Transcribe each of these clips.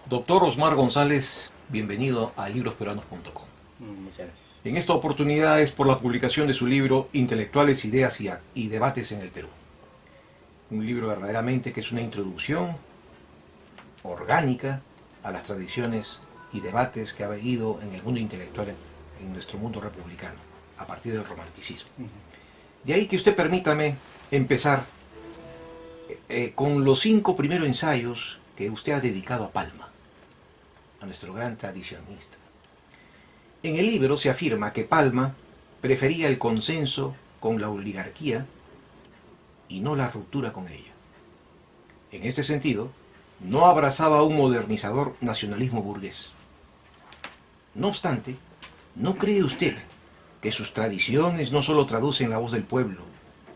Doctor Osmar González, bienvenido a librosperuanos.com. Muchas gracias. En esta oportunidad es por la publicación de su libro Intelectuales, Ideas y Debates en el Perú. Un libro verdaderamente que es una introducción orgánica a las tradiciones y debates que ha habido en el mundo intelectual en nuestro mundo republicano, a partir del romanticismo. De ahí que usted permítame empezar con los 5 primeros ensayos que usted ha dedicado a Palma, a nuestro gran tradicionista. En el libro se afirma que Palma prefería el consenso con la oligarquía y no la ruptura con ella. En este sentido, no abrazaba un modernizador nacionalismo burgués. No obstante, ¿no cree usted que sus tradiciones no solo traducen la voz del pueblo,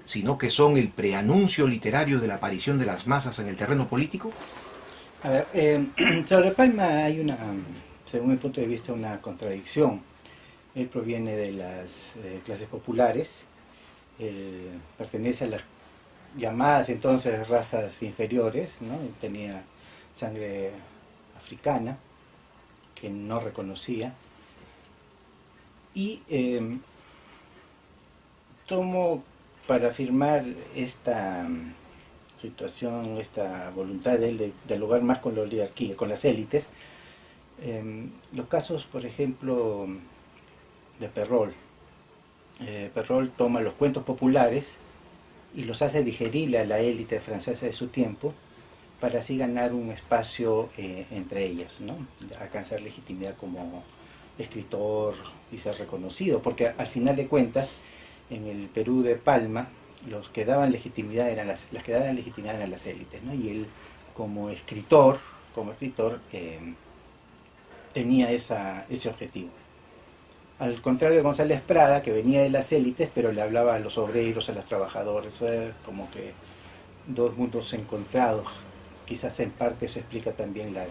sino que son el preanuncio literario de la aparición de las masas en el terreno político? A ver, sobre Palma hay una, según mi punto de vista, una contradicción. Él proviene de las clases populares, él pertenece a las llamadas entonces razas inferiores, ¿no? Él tenía sangre africana que no reconocía, y tomo para afirmar esta situación, esta voluntad de él de dialogar más con la oligarquía, con las élites, los casos, por ejemplo, de Perrault. Perrault toma los cuentos populares y los hace digeribles a la élite francesa de su tiempo, para así ganar un espacio entre ellas, ¿no? Alcanzar legitimidad como escritor y ser reconocido, porque al final de cuentas, en el Perú de Palma, los que daban legitimidad eran las que daban legitimidad eran las élites, ¿no? Y él como escritor tenía ese objetivo. Al contrario de González Prada, que venía de las élites, pero le hablaba a los obreros, a los trabajadores. Eso es como que dos mundos encontrados. Quizás en parte eso explica también la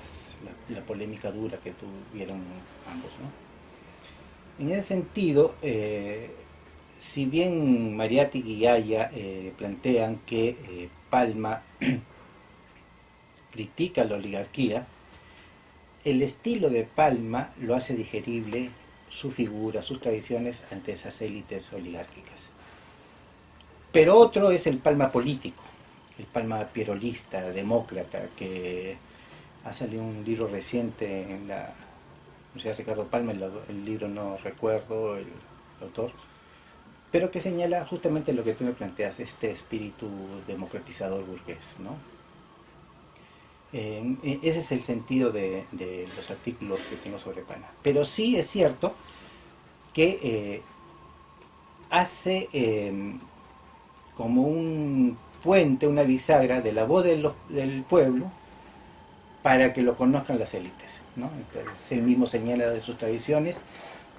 polémica dura que tuvieron ambos, ¿no? En ese sentido, si bien Mariátegui y Haya plantean que Palma critica la oligarquía, el estilo de Palma lo hace digerible, su figura, sus tradiciones ante esas élites oligárquicas. Pero otro es el Palma político, el Palma pierolista, demócrata, que ha salido un libro reciente en la Universidad Ricardo Palma, el libro no recuerdo el autor, pero que señala justamente lo que tú me planteas, este espíritu democratizador burgués, ¿no? Ese es el sentido de los artículos que tengo sobre Palma. Pero sí es cierto que hace como un puente, una bisagra de la voz del pueblo para que lo conozcan las élites, ¿no? Entonces él mismo señala de sus tradiciones: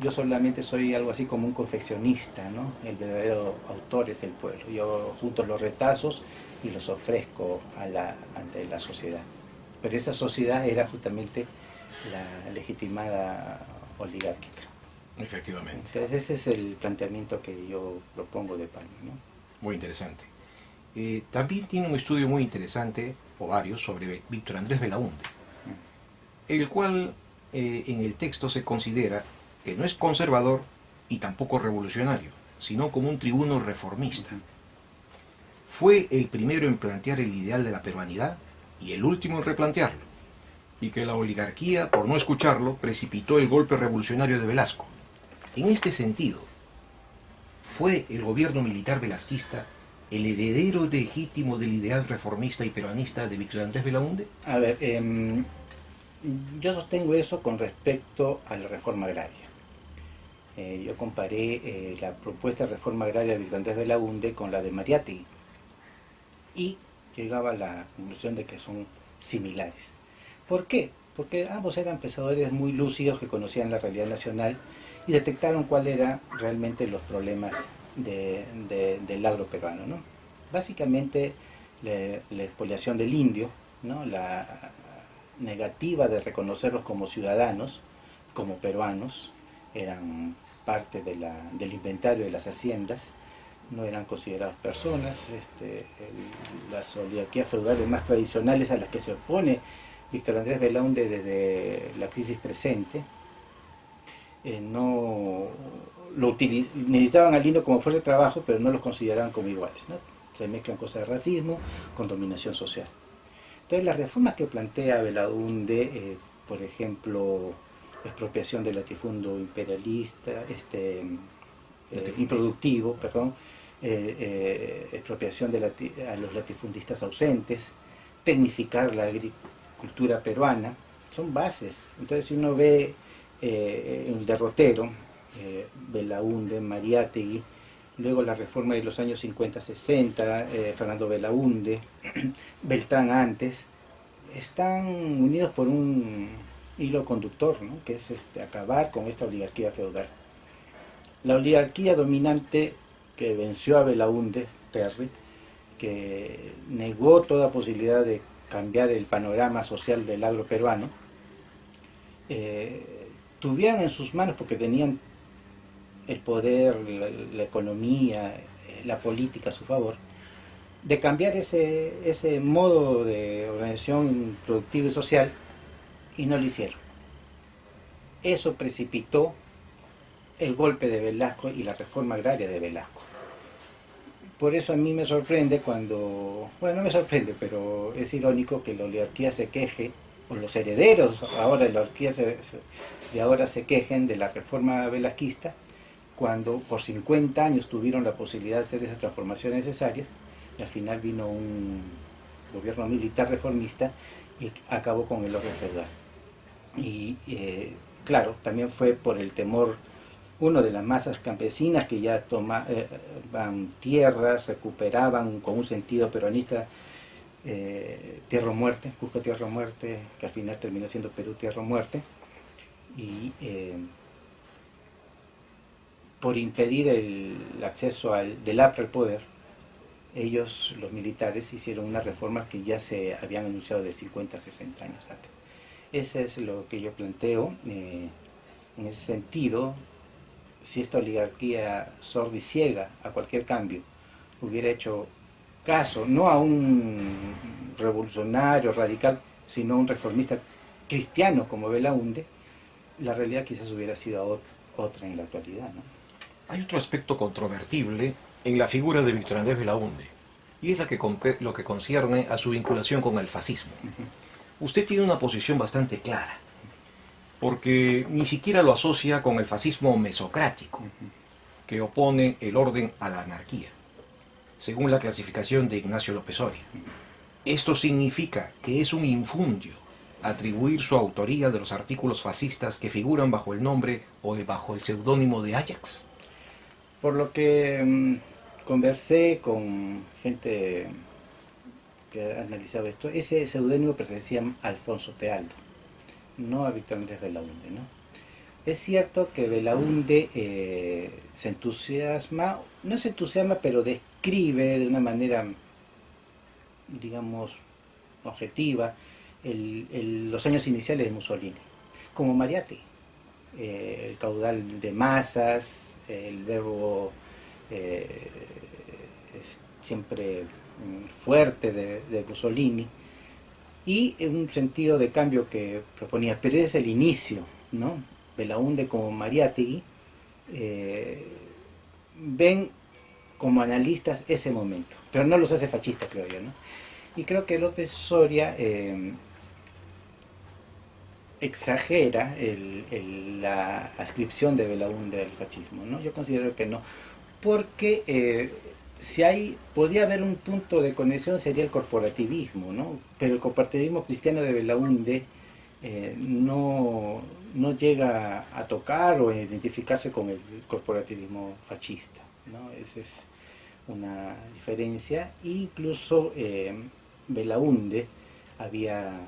yo solamente soy algo así como un confeccionista, ¿no? El verdadero autor es el pueblo. Yo junto los retazos y los ofrezco ante la sociedad. Pero esa sociedad era justamente la legitimada oligárquica. Efectivamente. Entonces ese es el planteamiento que yo propongo de Palma, ¿no? Muy interesante. También tiene un estudio muy interesante, o varios, sobre Víctor Andrés Belaúnde, el cual en el texto se considera que no es conservador y tampoco revolucionario, sino como un tribuno reformista. Fue el primero en plantear el ideal de la peruanidad y el último en replantearlo, y que la oligarquía, por no escucharlo, precipitó el golpe revolucionario de Velasco. En este sentido, ¿fue el gobierno militar velasquista el heredero legítimo del ideal reformista y peruanista de Víctor Andrés Belaúnde? A ver, yo sostengo eso con respecto a la reforma agraria. Yo comparé la propuesta de reforma agraria de Víctor Andrés Belaúnde con la de Mariátegui y llegaba a la conclusión de que son similares. ¿Por qué? Porque ambos eran pensadores muy lúcidos que conocían la realidad nacional y detectaron cuáles eran realmente los problemas del agro peruano, ¿no? Básicamente la expoliación del indio, ¿no? La negativa de reconocerlos como ciudadanos, como peruanos, eran parte del inventario de las haciendas, no eran considerados personas. Las oligarquías feudales más tradicionales a las que se opone Víctor Andrés Belaúnde desde la crisis presente, no necesitaban al Lino como fuerza de trabajo, pero no los consideraban como iguales, ¿no? Se mezclan cosas de racismo con dominación social. Entonces las reformas que plantea Belaúnde, por ejemplo, expropiación del latifundio imperialista, improductivo, perdón, expropiación a los latifundistas ausentes, tecnificar la agricultura peruana, son bases. Entonces si uno ve el derrotero, Belaúnde, Mariátegui, luego la reforma de los años 50-60, Fernando Belaúnde, Beltrán antes, están unidos por un hilo conductor, ¿no? Que es acabar con esta oligarquía feudal. La oligarquía dominante que venció a Belaúnde, Terry, que negó toda posibilidad de cambiar el panorama social del agro peruano, tuvieron en sus manos, porque tenían el poder, la economía, la política a su favor, de cambiar ese modo de organización productiva y social, y no lo hicieron. Eso precipitó el golpe de Velasco y la reforma agraria de Velasco. Por eso a mí me sorprende cuando, bueno, no me sorprende, pero es irónico que la oligarquía se queje, o los herederos ahora de la oligarquía de ahora se quejen de la reforma velasquista, cuando por 50 años tuvieron la posibilidad de hacer esas transformaciones necesarias, y al final vino un gobierno militar reformista y acabó con el orden feudal. Y claro, también fue por el temor, uno, de las masas campesinas que ya tomaban tierras, recuperaban con un sentido peronista tierra o muerte, Cusco tierra o muerte, que al final terminó siendo Perú tierra o muerte, y por impedir el acceso del APRA al poder, ellos, los militares, hicieron una reforma que ya se habían anunciado de 50 a 60 años antes. Ese es lo que yo planteo. En ese sentido, si esta oligarquía sorda y ciega a cualquier cambio hubiera hecho caso, no a un revolucionario radical, sino a un reformista cristiano como Belaúnde, la realidad quizás hubiera sido otra en la actualidad, ¿no? Hay otro aspecto controvertible en la figura de Víctor Andrés Belaúnde, y es lo que concierne a su vinculación con el fascismo. Usted tiene una posición bastante clara, porque ni siquiera lo asocia con el fascismo mesocrático, que opone el orden a la anarquía, según la clasificación de Ignacio López Oria. Esto significa que es un infundio atribuir su autoría de los artículos fascistas que figuran bajo el nombre o bajo el seudónimo de Ajax. Por lo que conversé con gente que analizaba esto, ese seudónimo pertenecía a Alfonso Tealdo, no a Víctor Andrés Belaúnde, ¿no? Es cierto que Belaúnde se entusiasma, no se entusiasma, pero describe de una manera, digamos, objetiva, los años iniciales de Mussolini, como Mariátegui, el caudal de masas, el verbo siempre fuerte de Mussolini, y un sentido de cambio que proponía, pero es el inicio, ¿no? Belaúnde como Mariátegui ven como analistas ese momento, pero no los hace fascistas, creo yo, ¿no? Y creo que López Soria exagera la ascripción de Belaúnde al fascismo, ¿no? Yo considero que no, porque si podría haber un punto de conexión sería el corporativismo, ¿no? Pero el corporativismo cristiano de Belaúnde no llega a tocar o a identificarse con el corporativismo fascista, ¿no? Esa es una diferencia. Incluso Belaúnde había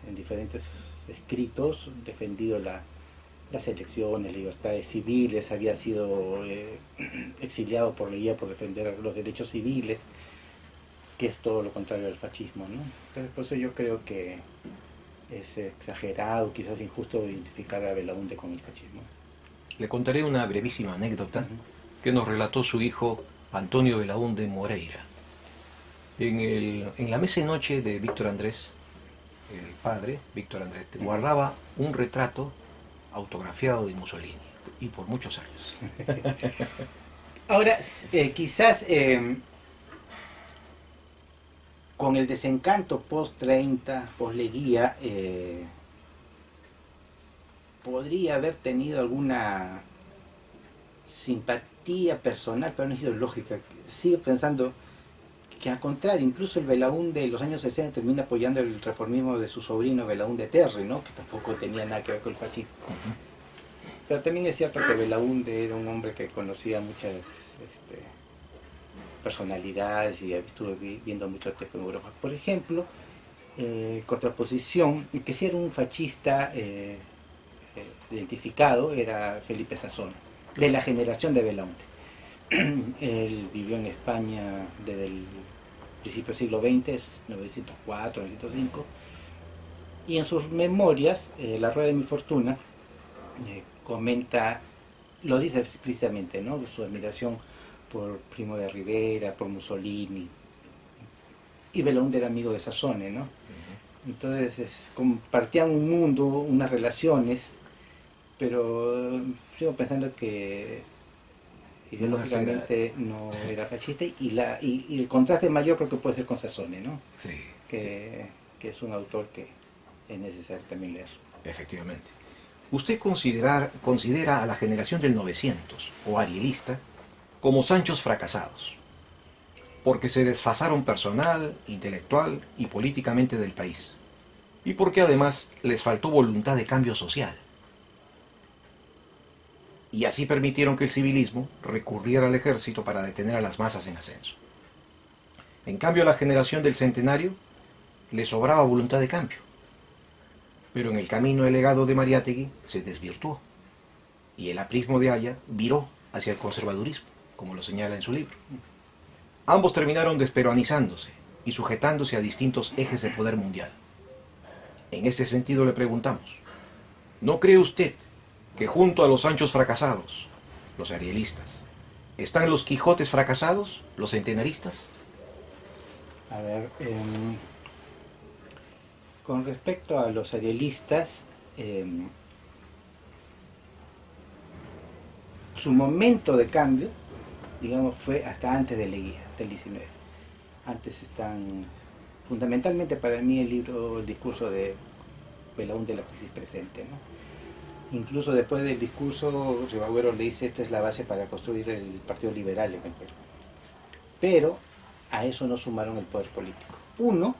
en diferentes escritos defendido las elecciones, libertades civiles, había sido exiliado por la guía por defender los derechos civiles, que es todo lo contrario al fascismo, ¿no? Entonces, por eso yo creo que es exagerado, quizás injusto, identificar a Belaúnde con el fascismo. Le contaré una brevísima anécdota que nos relató su hijo Antonio Belaúnde Moreira. En la mesa de noche de Víctor Andrés, el padre, Víctor Andrés, guardaba un retrato autografiado de Mussolini, y por muchos años. Ahora, quizás con el desencanto post-30, post-Leguía, podría haber tenido alguna simpatía personal, pero no es ideológica. Sigo pensando que al contrario, incluso el Belaúnde de los años 60 termina apoyando el reformismo de su sobrino Belaúnde Terry, ¿no? Que tampoco tenía nada que ver con el fascismo. Pero también es cierto que Belaúnde era un hombre que conocía muchas personalidades y estuvo viendo mucho tiempo en Europa. Por ejemplo, contraposición, que sí era un fascista identificado, era Felipe Sazón, de la generación de Belaúnde. Él vivió en España desde el principio del siglo XX, 1904, 1905, y en sus memorias, La Rueda de mi Fortuna, comenta, lo dice explícitamente, ¿no? Su admiración por Primo de Rivera, por Mussolini, y Belaúnde era amigo de Sazone, ¿no? Entonces compartían un mundo, unas relaciones, pero sigo pensando que ideológicamente no era fascista, y el contraste mayor creo que puede ser con Sazone, ¿no? Sí. Que es un autor que es necesario también leer. Efectivamente. ¿Usted considera a la generación del 900 o arielista como Sanchos fracasados? Porque se desfasaron personal, intelectual y políticamente del país. Y porque además les faltó voluntad de cambio social. Y así permitieron que el civilismo recurriera al ejército para detener a las masas en ascenso. En cambio, a la generación del centenario le sobraba voluntad de cambio. Pero en el camino el legado de Mariátegui se desvirtuó y el aprismo de Haya viró hacia el conservadurismo, como lo señala en su libro. Ambos terminaron desperuanizándose y sujetándose a distintos ejes de poder mundial. En este sentido le preguntamos, ¿no cree usted que junto a los Sanchos fracasados, los arielistas, están los Quijotes fracasados, los centenaristas? A ver, con respecto a los arielistas, su momento de cambio, digamos, fue hasta antes de Leguía, del 19. Antes están, fundamentalmente para mí, el discurso de Belaúnde de la crisis presente, ¿no? Incluso después del discurso, Ribagüero le dice, esta es la base para construir el Partido Liberal en el Perú. Pero a eso no sumaron el poder político. Uno,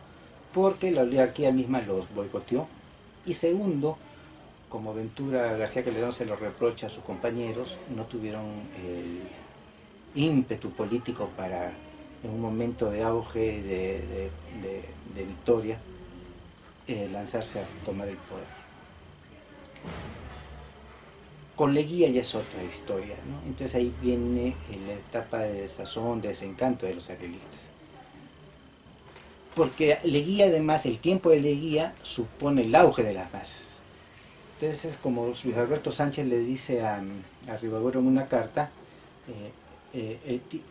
porque la oligarquía misma los boicoteó. Y segundo, como Ventura García Calderón se lo reprocha a sus compañeros, no tuvieron el ímpetu político para, en un momento de auge, de victoria, lanzarse a tomar el poder. Con Leguía ya es otra historia, ¿no? Entonces ahí viene la etapa de desazón, de desencanto de los arielistas. Porque Leguía, además, el tiempo de Leguía supone el auge de las masas. Entonces, como Luis Alberto Sánchez le dice a Ribagüero en una carta,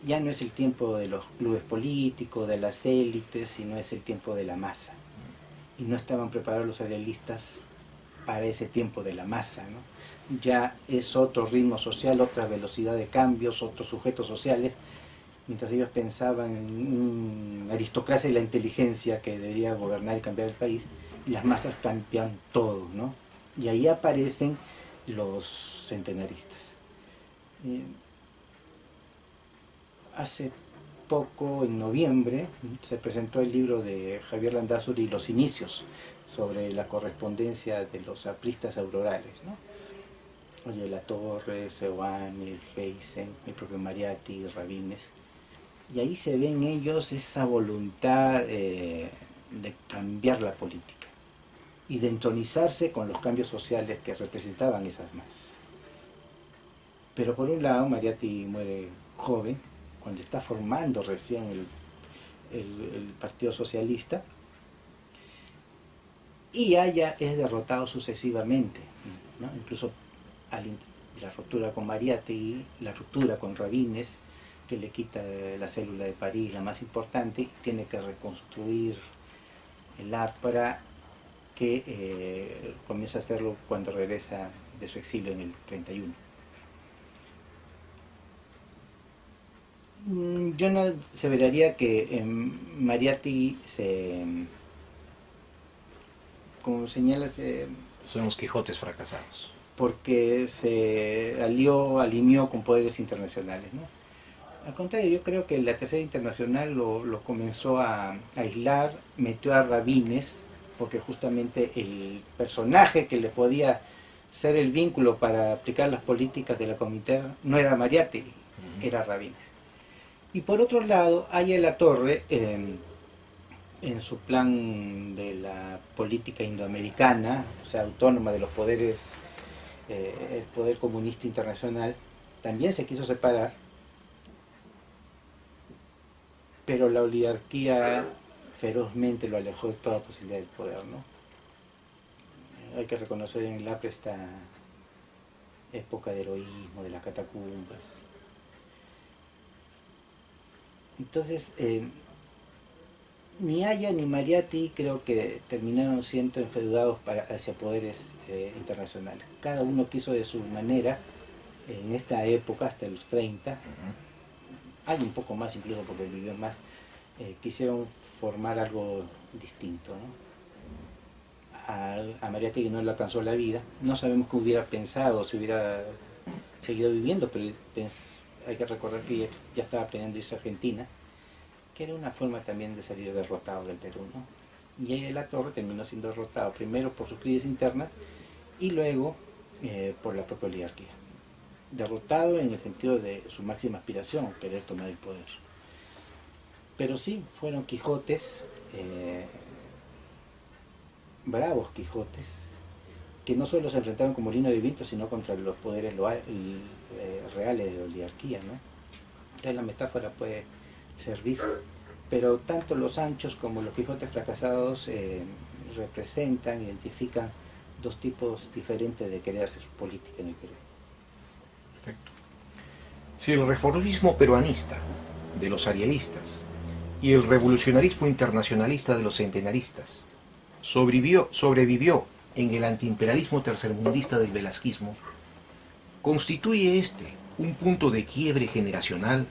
ya no es el tiempo de los clubes políticos, de las élites, sino es el tiempo de la masa. Y no estaban preparados los arielistas para ese tiempo de la masa, ¿no? Ya es otro ritmo social, otra velocidad de cambios, otros sujetos sociales, mientras ellos pensaban en una aristocracia y la inteligencia que debería gobernar y cambiar el país, las masas cambian todo, ¿no? Y ahí aparecen los centenaristas. Hace poco, en noviembre, se presentó el libro de Javier Landázuri, Los Inicios, sobre la correspondencia de los apristas aurorales, ¿no? Oye, La Torre, Seoane, Feisen, el propio Mariátegui, Rabines. Y ahí se ve en ellos esa voluntad de cambiar la política y de entronizarse con los cambios sociales que representaban esas masas. Pero por un lado, Mariátegui muere joven, cuando está formando recién el Partido Socialista, y Haya es derrotado sucesivamente, ¿no? Incluso la ruptura con Mariátegui, la ruptura con Rabines, que le quita la célula de París, la más importante, y tiene que reconstruir el APRA que comienza a hacerlo cuando regresa de su exilio en el 31. Yo no aseveraría que Mariátegui como señalas, Son los Quijotes fracasados. porque se alineó con poderes internacionales, ¿no? Al contrario, yo creo que la Tercera Internacional lo comenzó a aislar, metió a Rabines, porque justamente el personaje que le podía ser el vínculo para aplicar las políticas de la Comintern no era Mariátegui, era Rabines. Y por otro lado, Aya de la Torre, en su plan de la política indoamericana, o sea, autónoma de los poderes, el poder comunista internacional, también se quiso separar, pero la oligarquía ferozmente lo alejó de toda posibilidad del poder, ¿no? Hay que reconocer en el APRE esta época de heroísmo, de las catacumbas. Entonces, ni Aya ni Mariátegui creo que terminaron siendo enfeudados hacia poderes internacionales. Cada uno quiso de su manera, en esta época, hasta los 30, hay un poco más incluso porque vivió más, quisieron formar algo distinto, ¿no? A Mariátegui no le alcanzó la vida, no sabemos qué hubiera pensado, si hubiera seguido viviendo, pero hay que recordar que ya estaba aprendiendo a irse a Argentina, que era una forma también de salir derrotado del Perú, ¿no? Y Aya de la Torre terminó siendo derrotado, primero por sus crisis internas y luego por la propia oligarquía. Derrotado en el sentido de su máxima aspiración, querer tomar el poder. Pero sí, fueron Quijotes, bravos Quijotes, que no solo se enfrentaron con Molino de Viento, sino contra los poderes reales de la oligarquía, ¿no? Entonces la metáfora puede servir, pero tanto los Sanchos como los Quijotes fracasados representan, identifican dos tipos diferentes de querer hacer política en el Perú. Perfecto. Si el reformismo peruanista de los arielistas y el revolucionarismo internacionalista de los centenaristas sobrevivió en el antiimperialismo tercermundista del velasquismo, ¿constituye este un punto de quiebre generacional?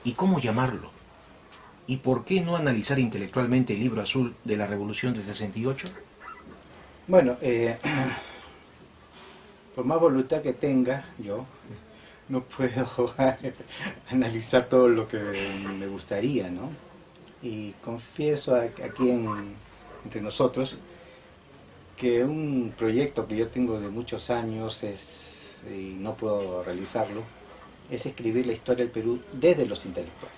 ¿Y cómo llamarlo? ¿Y por qué no analizar intelectualmente el libro azul de la Revolución del 68? Bueno, por más voluntad que tenga yo, no puedo analizar todo lo que me gustaría, ¿no? Y confieso aquí entre nosotros que un proyecto que yo tengo de muchos años y no puedo realizarlo, es escribir la historia del Perú desde los intelectuales.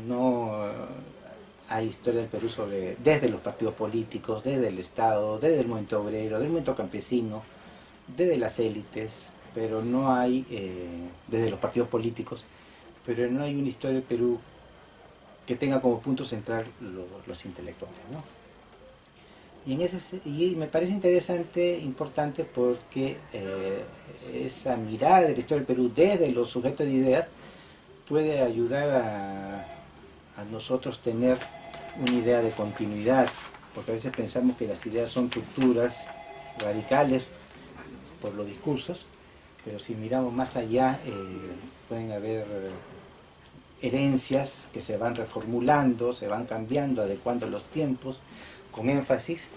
No hay historia del Perú desde los partidos políticos, desde el Estado, desde el movimiento obrero, del movimiento campesino, desde las élites, pero no hay, desde los partidos políticos, pero no hay una historia del Perú que tenga como punto central los intelectuales, ¿no? Y me parece interesante, importante, porque esa mirada de la historia del Perú desde los sujetos de ideas puede ayudar a nosotros tener una idea de continuidad, porque a veces pensamos que las ideas son rupturas radicales por los discursos, pero si miramos más allá pueden haber herencias que se van reformulando, se van cambiando, adecuando a los tiempos, con énfasis,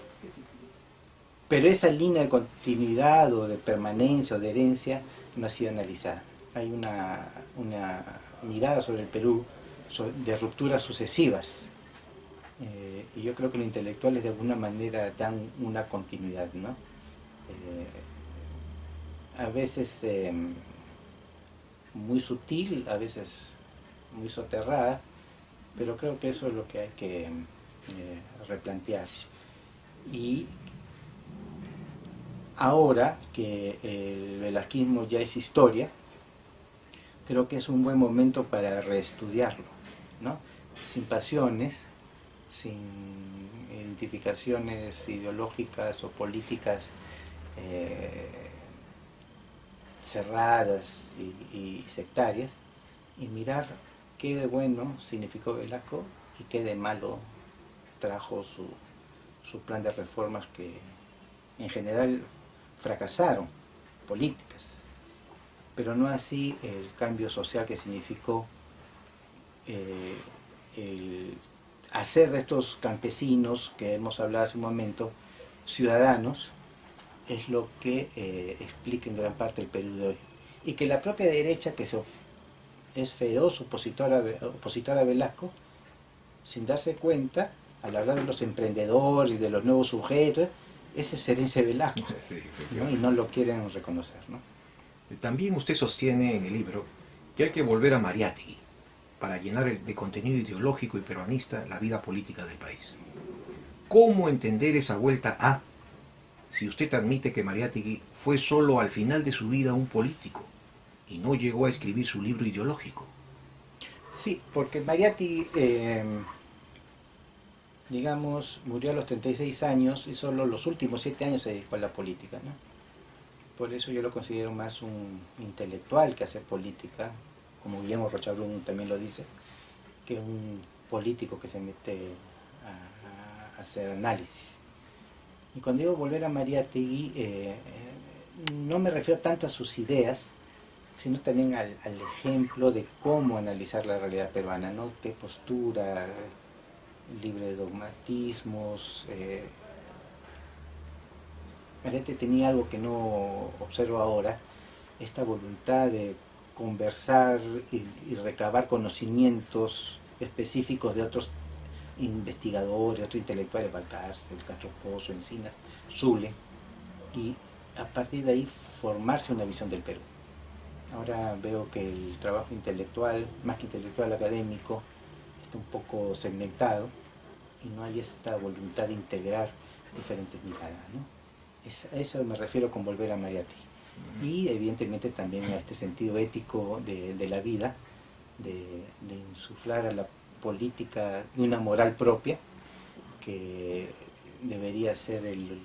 pero esa línea de continuidad o de permanencia o de herencia no ha sido analizada. Hay una mirada sobre el Perú de rupturas sucesivas, y yo creo que los intelectuales de alguna manera dan una continuidad, ¿no? A veces muy sutil, a veces muy soterrada, pero creo que eso es lo que hay que replantear. Y ahora que el velasquismo ya es historia, creo que es un buen momento para reestudiarlo, ¿no? Sin pasiones, sin identificaciones ideológicas o políticas cerradas y sectarias, y mirar qué de bueno significó Velasco y qué de malo trajo su plan de reformas que en general fracasaron, políticas, pero no así el cambio social que significó el hacer de estos campesinos, que hemos hablado hace un momento, ciudadanos, es lo que explica en gran parte el Perú de hoy. Y que la propia derecha, que es feroz opositora a Velasco, sin darse cuenta, al hablar de los emprendedores y de los nuevos sujetos, ese es herencia de Velasco, Sí, ¿no? Y no lo quieren reconocer, ¿no? También usted sostiene en el libro que hay que volver a Mariátegui para llenar de contenido ideológico y peruanista la vida política del país. ¿Cómo entender esa vuelta a, si usted admite que Mariátegui fue solo al final de su vida un político y no llegó a escribir su libro ideológico? Sí, porque Mariátegui, digamos, murió a los 36 años y solo los últimos 7 años se dedicó a la política, ¿no? Por eso yo lo considero más un intelectual que hace política, como Guillermo Rochabrún también lo dice, que un político que se mete a hacer análisis. Y cuando digo volver a Mariátegui, no me refiero tanto a sus ideas, sino también al ejemplo de cómo analizar la realidad peruana, ¿no? Qué postura, libre de dogmatismos. Mariátegui tenía algo que no observo ahora, esta voluntad de conversar y recabar conocimientos específicos de otros investigadores, otros intelectuales, Valcárcel, Castro Pozo, Encina, Zule, y a partir de ahí formarse una visión del Perú. Ahora veo que el trabajo intelectual, más que intelectual académico, está un poco segmentado y no hay esta voluntad de integrar diferentes miradas, ¿no? A eso me refiero con volver a Mariátegui. Y evidentemente también a este sentido ético de la vida, de insuflar a la política una moral propia, que debería ser el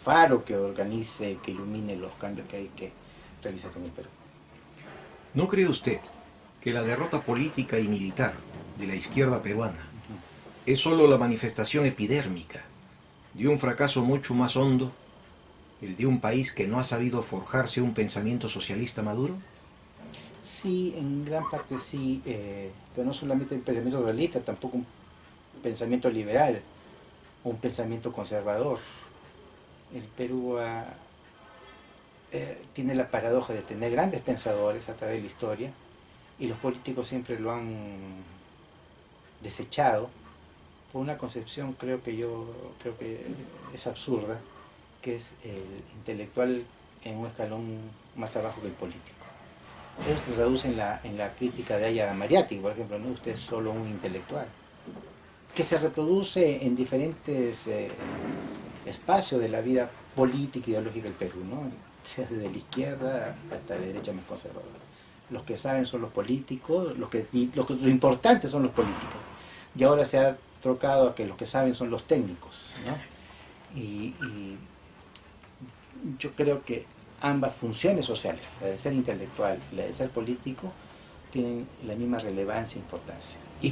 faro que organice, que ilumine los cambios que hay que realizar en el Perú. ¿No cree usted que la derrota política y militar de la izquierda peruana es solo la manifestación epidérmica de un fracaso mucho más hondo, el de un país que no ha sabido forjarse un pensamiento socialista maduro? Sí, en gran parte sí, pero no solamente el pensamiento realista, tampoco un pensamiento liberal o un pensamiento conservador. El Perú tiene la paradoja de tener grandes pensadores a través de la historia y los políticos siempre lo han desechado por una concepción creo que es absurda, que es el intelectual en un escalón más abajo que el político. Eso se traduce en la crítica de Aya Mariátegui, por ejemplo, ¿no? Usted es solo un intelectual, que se reproduce en diferentes espacios de la vida política y ideológica del Perú, ¿no? Sea desde la izquierda hasta la derecha más conservadora. Los que saben son los políticos, lo importante son los políticos. Y ahora se ha trocado a que los que saben son los técnicos, ¿no? Y yo creo que ambas funciones sociales, la de ser intelectual y la de ser político, tienen la misma relevancia e importancia. Y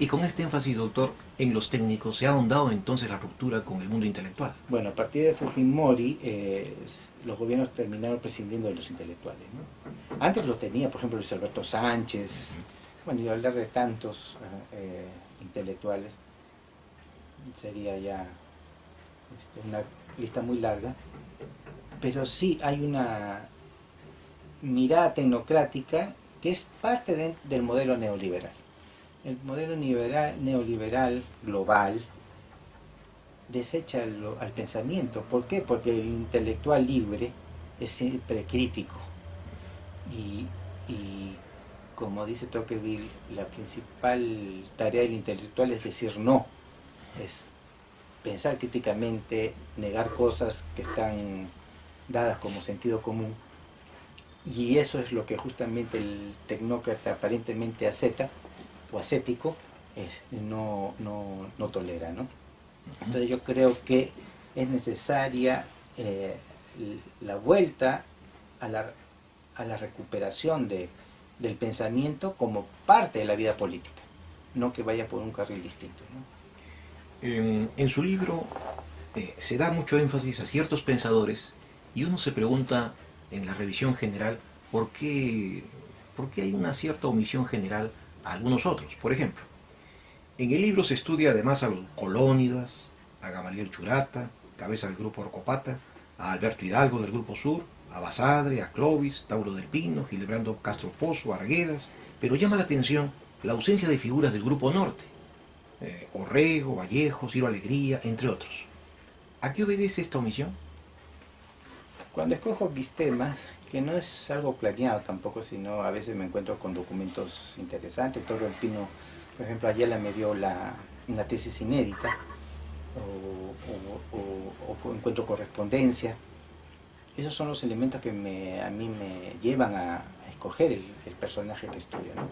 con este énfasis, doctor, en los técnicos, ¿se ha ahondado entonces la ruptura con el mundo intelectual? Bueno, a partir de Fujimori, los gobiernos terminaron prescindiendo de los intelectuales, ¿no? Antes los tenía, por ejemplo, Luis Alberto Sánchez, bueno, y hablar de tantos intelectuales sería ya una lista muy larga, pero sí hay una mirada tecnocrática que es parte del modelo neoliberal. El modelo neoliberal global desecha al pensamiento. ¿Por qué? Porque el intelectual libre es siempre crítico. Y como dice Tocqueville, la principal tarea del intelectual es decir no. Es pensar críticamente, negar cosas que están dadas como sentido común. Y eso es lo que justamente el tecnócrata aparentemente ascético no tolera, ¿no? Entonces yo creo que es necesaria la vuelta a la recuperación del pensamiento como parte de la vida política, no que vaya por un carril distinto, ¿no? En su libro se da mucho énfasis a ciertos pensadores y uno se pregunta en la revisión general por qué hay una cierta omisión general a algunos otros. Por ejemplo, en el libro se estudia además a los Colónidas, a Gamaliel Churata, cabeza del grupo Orcopata, a Alberto Hidalgo del grupo Sur, a Basadre, a Clovis, Tauro del Pino, Gilebrando Castro Pozo, Arguedas, pero llama la atención la ausencia de figuras del grupo Norte, Orrego, Vallejo, Ciro Alegría, entre otros. ¿A qué obedece esta omisión? Cuando escojo mis temas, que no es algo planeado tampoco, sino a veces me encuentro con documentos interesantes. Tauro del Pino, por ejemplo, Ayala me dio una tesis inédita, o encuentro correspondencia. Esos son los elementos que a mí me llevan a escoger el personaje que estudio, ¿no?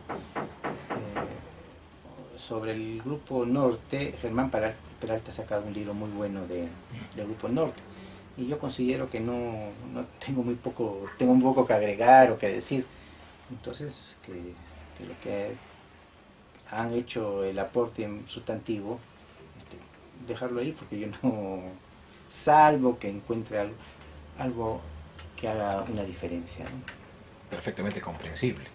Sobre el grupo Norte, Germán Peralta ha sacado un libro muy bueno del grupo Norte, y yo considero que no tengo un poco que agregar o que decir. Entonces, que lo que han hecho el aporte sustantivo, dejarlo ahí, porque yo no, salvo que encuentre algo que haga una diferencia, ¿no? Perfectamente comprensible.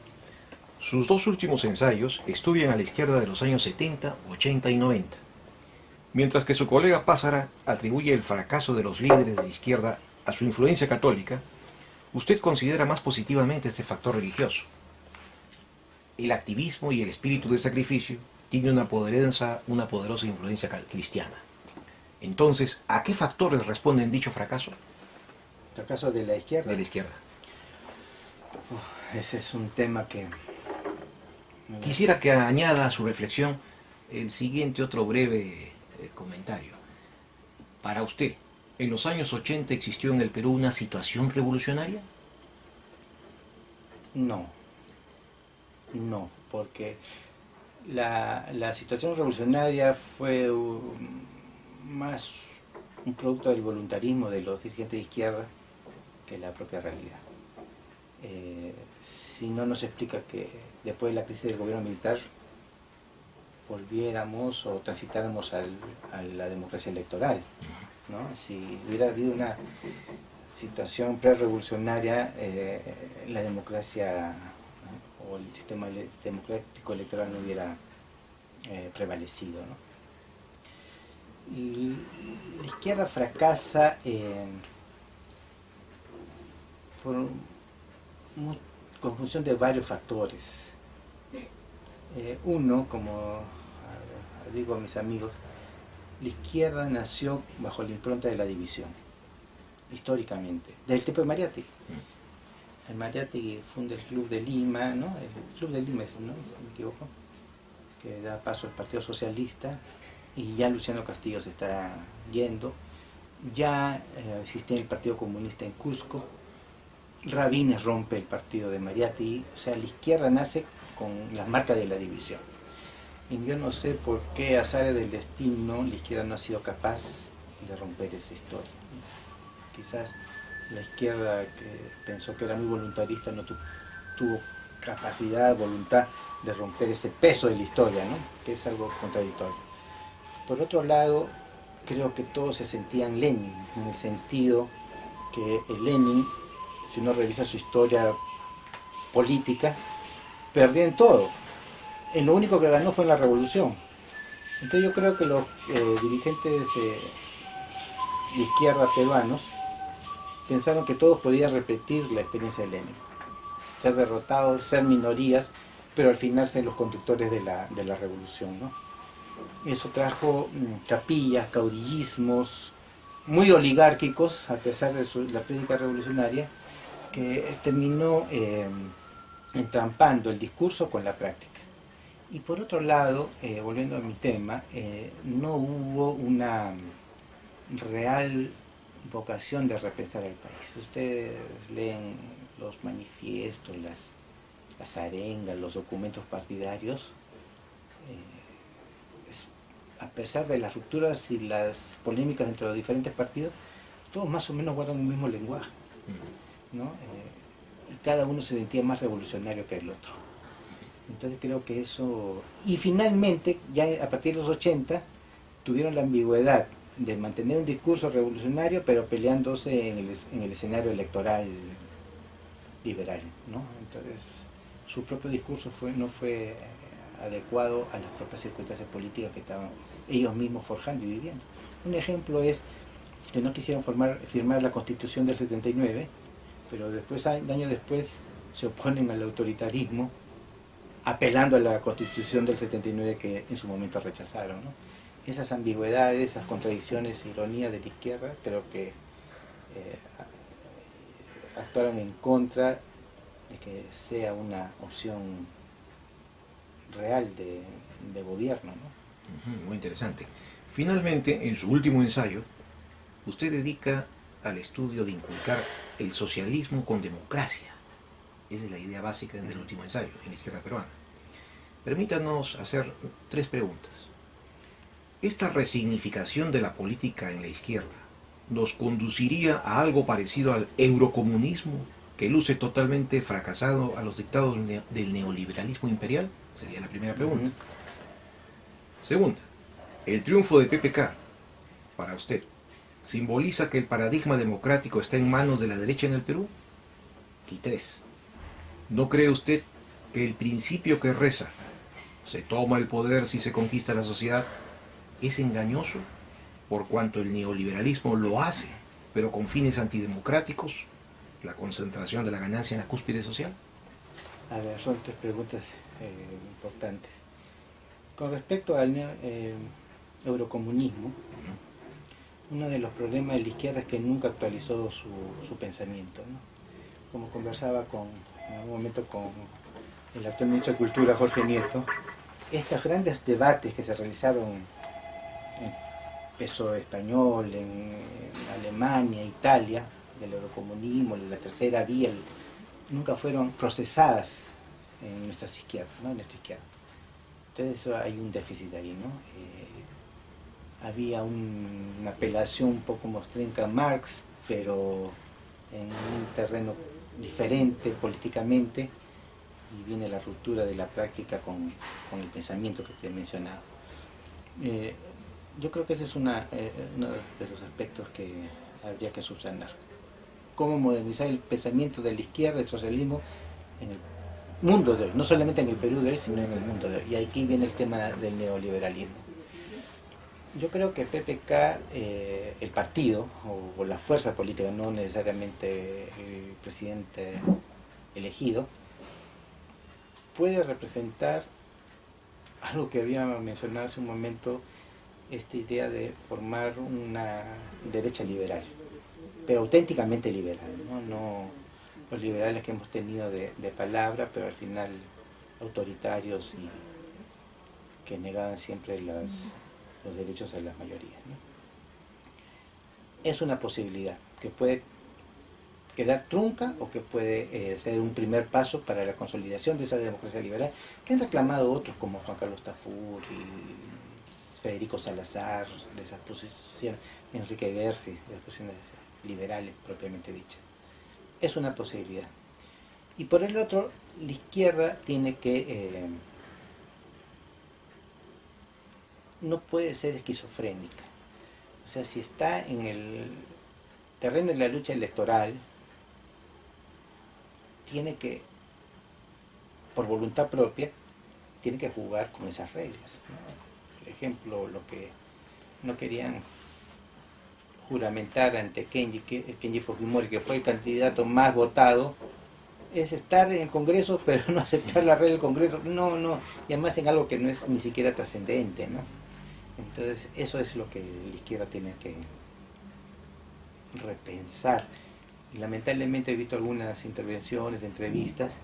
Sus dos últimos ensayos estudian a la izquierda de los años 70, 80 y 90, mientras que su colega Pázara atribuye el fracaso de los líderes de izquierda a su influencia católica. Usted considera más positivamente este factor religioso. El activismo y el espíritu de sacrificio tienen una poderosa influencia cristiana. Entonces, ¿a qué factores responden dicho fracaso? ¿Fracaso de la izquierda? De la izquierda. Ese es un tema que... Quisiera que añada a su reflexión el siguiente otro breve comentario. Para usted, ¿en los años 80 existió en el Perú una situación revolucionaria? No, porque la situación revolucionaria fue más un producto del voluntarismo de los dirigentes de izquierda que la propia realidad. Si no nos explica que después de la crisis del gobierno militar volviéramos o transitáramos a la democracia electoral, ¿no? Si hubiera habido una situación pre-revolucionaria, la democracia, ¿no?, o el sistema democrático electoral no hubiera prevalecido, ¿no? Y la izquierda fracasa por conjunción de varios factores. Uno, como digo a mis amigos, la izquierda nació bajo la impronta de la división, históricamente, del tipo de Mariátegui. El Mariátegui funda el Club de Lima, ¿no? El Club de Lima, ¿no?, si no me equivoco, que da paso al Partido Socialista, y ya Luciano Castillo se está yendo. Ya existía el Partido Comunista en Cusco. Rabines rompe el partido de Mariátegui. O sea, la izquierda nace con las marcas de la división. Y yo no sé por qué, azares del destino, la izquierda no ha sido capaz de romper esa historia. Quizás la izquierda, que pensó que era muy voluntarista, no tuvo capacidad, voluntad de romper ese peso de la historia, ¿no?, que es algo contradictorio. Por otro lado, creo que todos se sentían Lenin, en el sentido que Lenin, si uno revisa su historia política, perdió en todo. En lo único que ganó fue en la revolución. Entonces yo creo que los dirigentes de izquierda peruanos pensaron que todos podían repetir la experiencia de Lenin, ser derrotados, ser minorías, pero al final ser los conductores de la revolución, ¿no? Eso trajo capillas, caudillismos muy oligárquicos, a pesar de la prédica revolucionaria, que terminó entrampando el discurso con la práctica. Y por otro lado, volviendo a mi tema, no hubo una real vocación de repensar el país. Ustedes leen los manifiestos, las arengas, los documentos partidarios, a pesar de las rupturas y las polémicas entre los diferentes partidos, todos más o menos guardan un mismo lenguaje, ¿no? Y cada uno se sentía más revolucionario que el otro. Entonces creo que eso... Y finalmente, ya a partir de los 80, tuvieron la ambigüedad de mantener un discurso revolucionario, pero peleándose en el escenario electoral liberal, ¿no? Entonces, su propio discurso no fue adecuado a las propias circunstancias políticas que estaban ellos mismos forjando y viviendo. Un ejemplo es que no quisieron firmar la Constitución del 79, pero después, años después, se oponen al autoritarismo, apelando a la Constitución del 79 que en su momento rechazaron, ¿no? Esas ambigüedades, esas contradicciones, ironías de la izquierda, creo que actuaron en contra de que sea una opción real de gobierno, ¿no? Muy interesante. Finalmente, en su último ensayo, usted dedica al estudio de inculcar el socialismo con democracia. Esa es la idea básica del último ensayo en la izquierda peruana. Permítanos hacer 3 preguntas. ¿Esta resignificación de la política en la izquierda nos conduciría a algo parecido al eurocomunismo, que luce totalmente fracasado a los dictados del neoliberalismo imperial? Sería la primera pregunta. Segunda, ¿el triunfo de PPK, para usted, simboliza que el paradigma democrático está en manos de la derecha en el Perú? Y 3, ¿no cree usted que el principio que reza, se toma el poder si se conquista la sociedad, es engañoso, por cuanto el neoliberalismo lo hace, pero con fines antidemocráticos, la concentración de la ganancia en la cúspide social? A ver, son 3 preguntas importantes. Con respecto al eurocomunismo, uno de los problemas de la izquierda es que nunca actualizó su pensamiento, ¿no? Como conversaba en algún momento con el actual ministro de Cultura, Jorge Nieto, estos grandes debates que se realizaron en PSOE español, en Alemania, Italia, del eurocomunismo, de la tercera vía, nunca fueron procesadas en nuestras izquierdas, ¿no? En nuestra izquierda. Entonces eso, hay un déficit ahí, ¿no? Había una apelación un poco mostrenca a Marx, pero en un terreno diferente políticamente, y viene la ruptura de la práctica con el pensamiento que te he mencionado. Yo creo que ese es uno de los aspectos que habría que subsanar. Cómo modernizar el pensamiento de la izquierda, el socialismo, en el mundo de hoy, no solamente en el Perú de hoy, sino en el mundo de hoy. Y aquí viene el tema del neoliberalismo. Yo creo que PPK, el partido o la fuerza política, no necesariamente el presidente elegido, puede representar algo que había mencionado hace un momento, esta idea de formar una derecha liberal, pero auténticamente liberal, no los liberales que hemos tenido de palabra, pero al final autoritarios y que negaban siempre los derechos de las mayorías, ¿no? Es una posibilidad que puede quedar trunca o que puede ser un primer paso para la consolidación de esa democracia liberal que han reclamado otros como Juan Carlos Tafur y Federico Salazar, de esas posiciones, Enrique Gersi, de las posiciones liberales propiamente dichas. Es una posibilidad. Y por el otro, la izquierda tiene que no puede ser esquizofrénica. O sea, si está en el terreno de la lucha electoral, tiene que, por voluntad propia, tiene que jugar con esas reglas, ¿no? Por ejemplo, lo que no querían juramentar ante Kenji Fujimori, que fue el candidato más votado, es estar en el Congreso, pero no aceptar la regla del Congreso, no, y además en algo que no es ni siquiera trascendente, ¿no? Entonces, eso es lo que la izquierda tiene que repensar. Y lamentablemente he visto algunas intervenciones, entrevistas,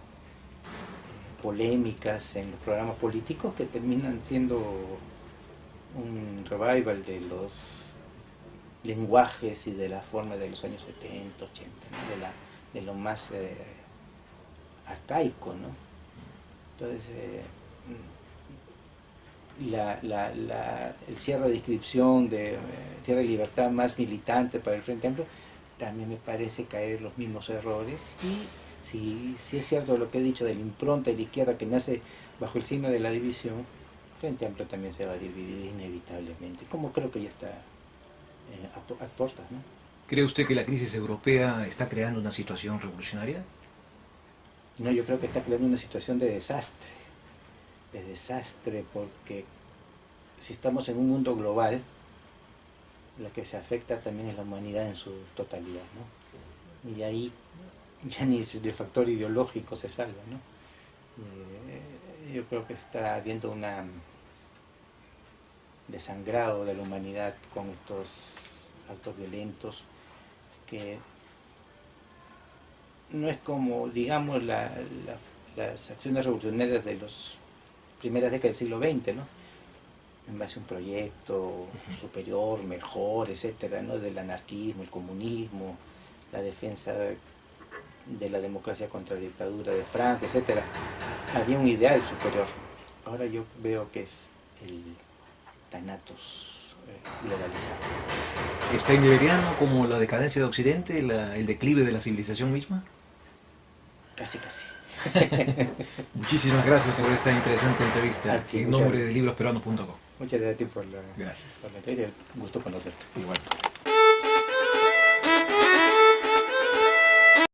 polémicas en los programas políticos que terminan siendo un revival de los lenguajes y de la forma de los años 70, 80, ¿no? De lo más arcaico, ¿no? Entonces, el cierre de inscripción de Tierra y Libertad más militante para el Frente Amplio también me parece caer los mismos errores. Y si es cierto lo que he dicho de la impronta de la izquierda que nace bajo el signo de la división, Frente Amplio también se va a dividir inevitablemente, como creo que ya está a puertas, ¿no? ¿Cree usted que la crisis europea está creando una situación revolucionaria? No, yo creo que está creando una situación de desastre, porque si estamos en un mundo global, lo que se afecta también es la humanidad en su totalidad, ¿no? Y ahí ya ni el factor ideológico se salva, ¿no? Yo creo que está habiendo un desangrado de la humanidad con estos actos violentos que no es como, digamos, las acciones revolucionarias de las primeras décadas del siglo XX, ¿no? En base a un proyecto superior, mejor, etcétera, ¿no? Del anarquismo, el comunismo, la defensa de la democracia contra la dictadura de Franco, etcétera. Había un ideal superior. Ahora yo veo que es el Thanatos globalizado. ¿Es hegeliano como la decadencia de Occidente, el declive de la civilización misma? Casi, casi. Muchísimas gracias por esta interesante entrevista en nombre de librosperuanos.com. Muchas gracias a ti por la Gracias. entrevista. Un gusto conocerte. Igual.